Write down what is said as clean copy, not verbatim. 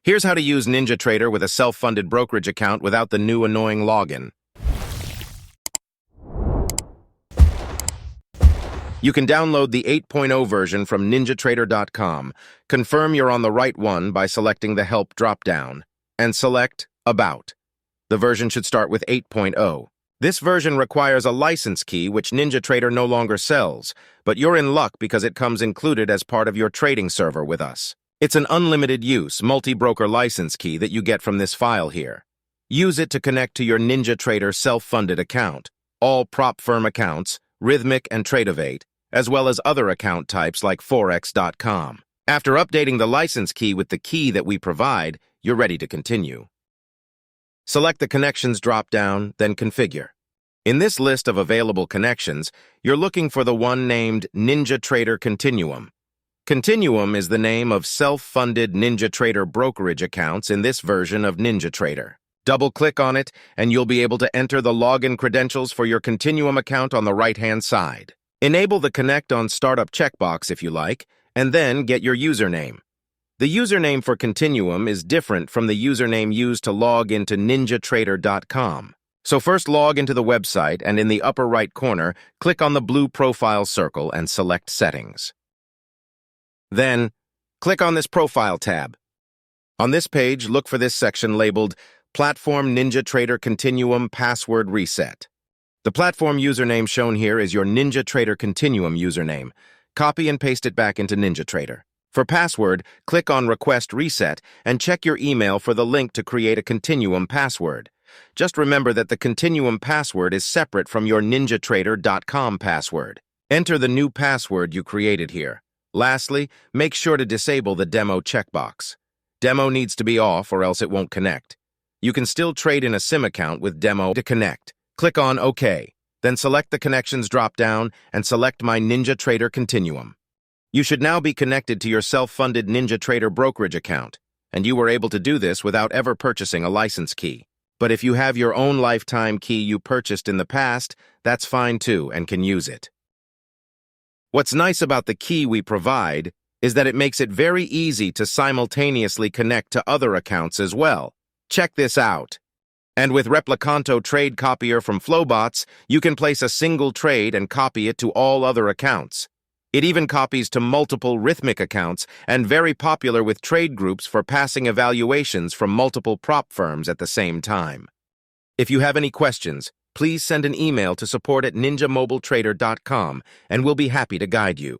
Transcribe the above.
Here's how to use NinjaTrader with a self-funded brokerage account without the new annoying login. You can download the 8.0 version from NinjaTrader.com. Confirm you're on the right one by selecting the Help drop-down, and select About. The version should start with 8.0. This version requires a license key which NinjaTrader no longer sells, but you're in luck because it comes included as part of your trading server with us. It's an unlimited use, multi-broker license key that you get from this file here. Use it to connect to your NinjaTrader self-funded account, all prop firm accounts, Rhythmic and Tradovate, as well as other account types like Forex.com. After updating the license key with the key that we provide, you're ready to continue. Select the Connections drop-down, then Configure. In this list of available connections, you're looking for the one named NinjaTrader Continuum. Continuum is the name of self-funded NinjaTrader brokerage accounts in this version of NinjaTrader. Double-click on it, and you'll be able to enter the login credentials for your Continuum account on the right-hand side. Enable the Connect on Startup checkbox if you like, and then get your username. The username for Continuum is different from the username used to log into NinjaTrader.com. So first log into the website, and in the upper right corner, click on the blue profile circle and select Settings. Then, click on this Profile tab. On this page, look for this section labeled Platform NinjaTrader Continuum Password Reset. The platform username shown here is your NinjaTrader Continuum username. Copy and paste it back into NinjaTrader. For password, click on Request Reset and check your email for the link to create a Continuum password. Just remember that the Continuum password is separate from your NinjaTrader.com password. Enter the new password you created here. Lastly, make sure to disable the Demo checkbox. Demo needs to be off or else it won't connect. You can still trade in a SIM account with Demo to connect. Click on OK, then select the Connections drop-down and select My NinjaTrader Continuum. You should now be connected to your self-funded NinjaTrader brokerage account, and you were able to do this without ever purchasing a license key. But if you have your own lifetime key you purchased in the past, that's fine too and can use it. What's nice about the key we provide is that it makes it very easy to simultaneously connect to other accounts as well. Check this out. And with Replicanto Trade Copier from Flowbots, you can place a single trade and copy it to all other accounts. It even copies to multiple Rhythmic accounts and very popular with trade groups for passing evaluations from multiple prop firms at the same time. If you have any questions, please send an email to support@ninjamobiletrader.com and we'll be happy to guide you.